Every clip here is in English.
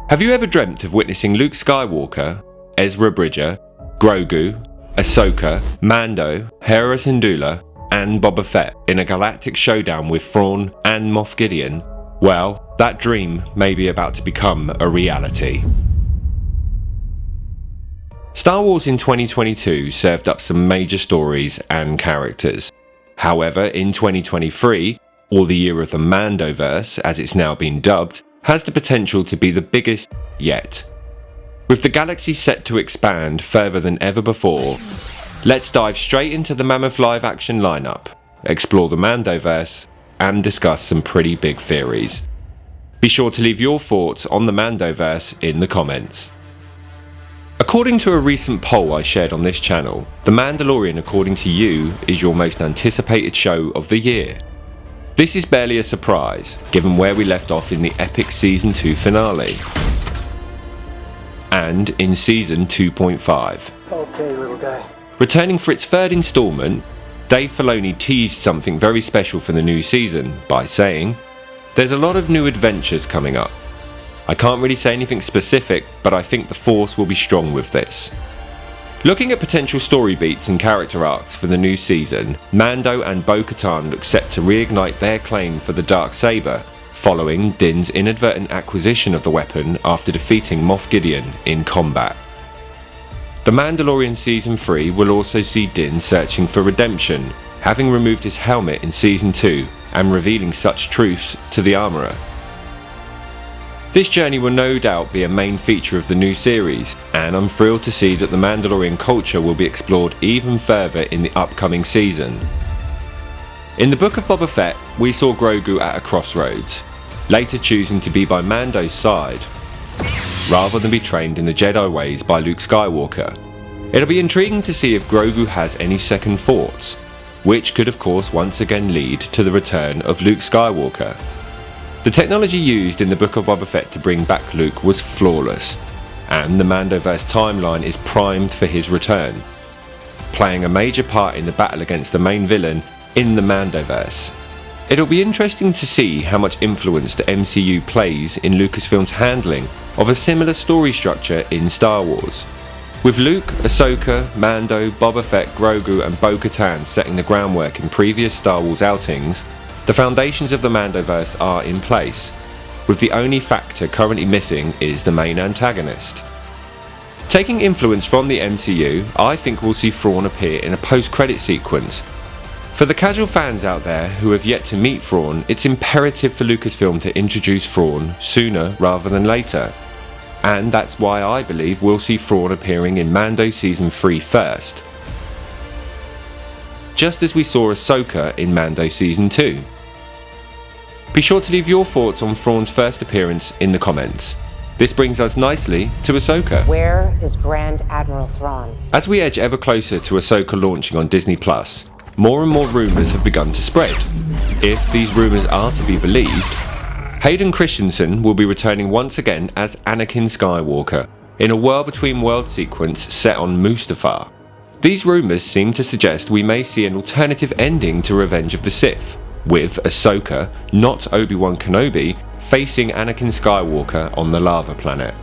Have you ever dreamt of witnessing Luke Skywalker, Ezra Bridger, Grogu, Ahsoka, Mando, Hera Syndulla, and Boba Fett in a galactic showdown with Thrawn and Moff Gideon? Well, that dream may be about to become a reality. Star Wars in 2022 served up some major stories and characters. However, in 2023, or the year of the Mandoverse as it's now been dubbed, has the potential to be the biggest yet. With the galaxy set to expand further than ever before, let's dive straight into the Mammoth live action lineup, explore the Mandoverse, and discuss some pretty big theories. Be sure to leave your thoughts on the Mandoverse in the comments. According to a recent poll I shared on this channel, The Mandalorian, according to you, is your most anticipated show of the year. This is barely a surprise, given where we left off in the epic Season 2 finale, and in Season 2.5. Okay, little guy. Returning for its third installment, Dave Filoni teased something very special for the new season by saying, "There's a lot of new adventures coming up. I can't really say anything specific, but I think the Force will be strong with this." Looking at potential story beats and character arcs for the new season, Mando and Bo-Katan look set to reignite their claim for the Darksaber, following Din's inadvertent acquisition of the weapon after defeating Moff Gideon in combat. The Mandalorian Season 3 will also see Din searching for redemption, having removed his helmet in Season 2 and revealing such truths to the armourer. This journey will no doubt be a main feature of the new series, and I'm thrilled to see that the Mandalorian culture will be explored even further in the upcoming season. In the book of Boba Fett, we saw Grogu at a crossroads, later choosing to be by Mando's side, rather than be trained in the Jedi ways by Luke Skywalker. It'll be intriguing to see if Grogu has any second thoughts, which could of course once again lead to the return of Luke Skywalker. The technology used in the Book of Boba Fett to bring back Luke was flawless, and the Mandoverse timeline is primed for his return, playing a major part in the battle against the main villain in the Mandoverse. It'll be interesting to see how much influence the MCU plays in Lucasfilm's handling of a similar story structure in Star Wars. With Luke, Ahsoka, Mando, Boba Fett, Grogu and Bo-Katan setting the groundwork in previous Star Wars outings, the foundations of the Mandoverse are in place, with the only factor currently missing is the main antagonist. Taking influence from the MCU, I think we'll see Thrawn appear in a post-credit sequence. For the casual fans out there who have yet to meet Thrawn, it's imperative for Lucasfilm to introduce Thrawn sooner rather than later, and that's why I believe we'll see Thrawn appearing in Mando Season 3 first, just as we saw Ahsoka in Mando Season 2. Be sure to leave your thoughts on Thrawn's first appearance in the comments. This brings us nicely to Ahsoka. Where is Grand Admiral Thrawn? As we edge ever closer to Ahsoka launching on Disney+, more and more rumours have begun to spread. If these rumours are to be believed, Hayden Christensen will be returning once again as Anakin Skywalker in a World Between Worlds sequence set on Mustafar. These rumours seem to suggest we may see an alternative ending to Revenge of the Sith, with Ahsoka, not Obi-Wan Kenobi, facing Anakin Skywalker on the lava planet.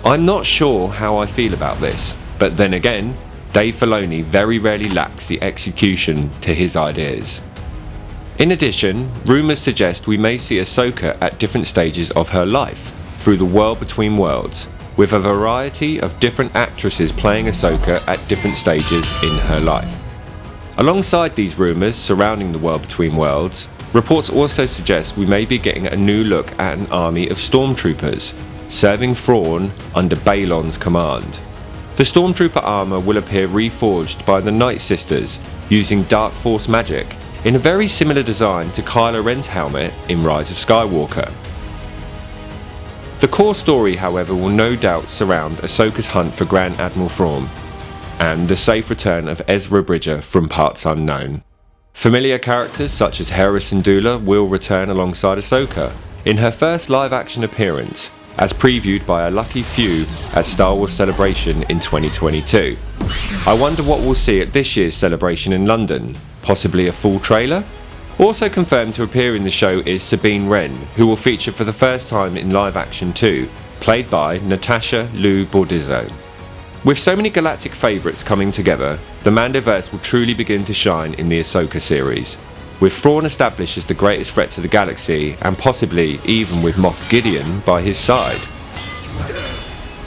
I'm not sure how I feel about this, but then again, Dave Filoni very rarely lacks the execution to his ideas. In addition, rumours suggest we may see Ahsoka at different stages of her life through the World Between Worlds, with a variety of different actresses playing Ahsoka at different stages in her life. Alongside these rumours surrounding the World Between Worlds, reports also suggest we may be getting a new look at an army of stormtroopers, serving Thrawn under Balon's command. The stormtrooper armour will appear reforged by the Night Sisters using Dark Force magic, in a very similar design to Kylo Ren's helmet in Rise of Skywalker. The core story, however, will no doubt surround Ahsoka's hunt for Grand Admiral Thrawn, and the safe return of Ezra Bridger from parts unknown. Familiar characters such as Hera Syndulla will return alongside Ahsoka in her first live-action appearance, as previewed by a lucky few at Star Wars Celebration in 2022. I wonder what we'll see at this year's celebration in London. Possibly a full trailer? Also confirmed to appear in the show is Sabine Wren, who will feature for the first time in live action too, played by Natasha Liu Bordizzo. With so many galactic favourites coming together, the Mandoverse will truly begin to shine in the Ahsoka series, with Thrawn established as the greatest threat to the galaxy and possibly even with Moff Gideon by his side.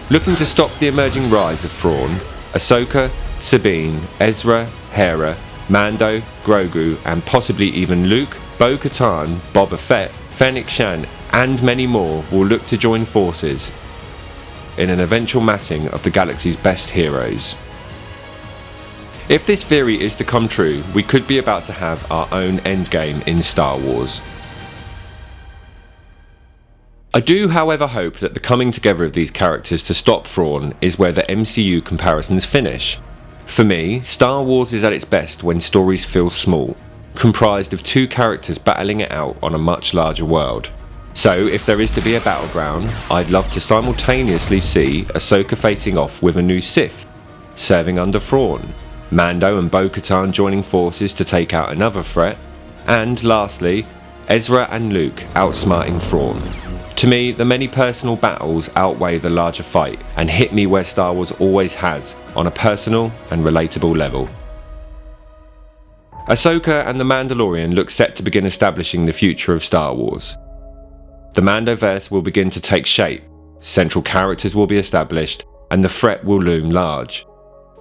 Looking to stop the emerging rise of Thrawn, Ahsoka, Sabine, Ezra, Hera, Mando, Grogu and possibly even Luke, Bo-Katan, Boba Fett, Fennec Shan and many more will look to join forces in an eventual massing of the galaxy's best heroes. If this theory is to come true, we could be about to have our own endgame in Star Wars. I do, however, hope that the coming together of these characters to stop Thrawn is where the MCU comparisons finish. For me, Star Wars is at its best when stories feel small, comprised of two characters battling it out on a much larger world. So if there is to be a battleground, I'd love to simultaneously see Ahsoka facing off with a new Sith, serving under Thrawn, Mando and Bo-Katan joining forces to take out another threat, and lastly, Ezra and Luke outsmarting Thrawn. To me, the many personal battles outweigh the larger fight and hit me where Star Wars always has, on a personal and relatable level. Ahsoka and the Mandalorian look set to begin establishing the future of Star Wars. The Mandoverse will begin to take shape, central characters will be established, and the threat will loom large.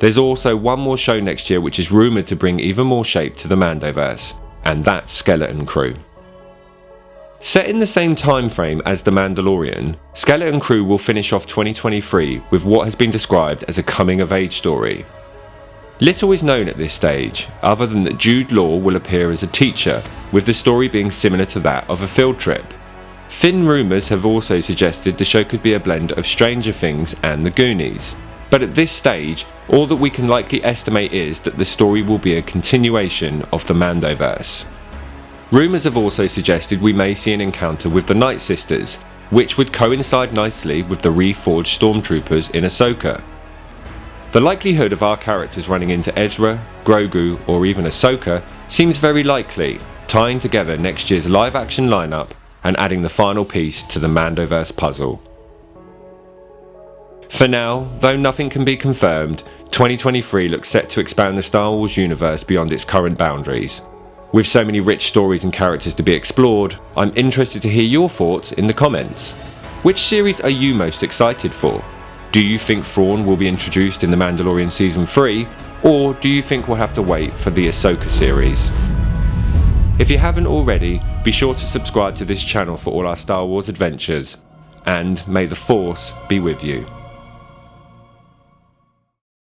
There's also one more show next year which is rumoured to bring even more shape to the Mandoverse, and that's Skeleton Crew. Set in the same time frame as The Mandalorian, Skeleton Crew will finish off 2023 with what has been described as a coming-of-age story. Little is known at this stage, other than that Jude Law will appear as a teacher, with the story being similar to that of a field trip. Thin rumours have also suggested the show could be a blend of Stranger Things and The Goonies, but at this stage, all that we can likely estimate is that the story will be a continuation of the Mandoverse. Rumours have also suggested we may see an encounter with the Night Sisters, which would coincide nicely with the reforged stormtroopers in Ahsoka. The likelihood of our characters running into Ezra, Grogu or even Ahsoka seems very likely, tying together next year's live action lineup and adding the final piece to the Mandoverse puzzle. For now, though nothing can be confirmed, 2023 looks set to expand the Star Wars universe beyond its current boundaries. With so many rich stories and characters to be explored, I'm interested to hear your thoughts in the comments. Which series are you most excited for? Do you think Thrawn will be introduced in The Mandalorian Season 3, or do you think we'll have to wait for the Ahsoka series? If you haven't already, be sure to subscribe to this channel for all our Star Wars adventures, and may the Force be with you.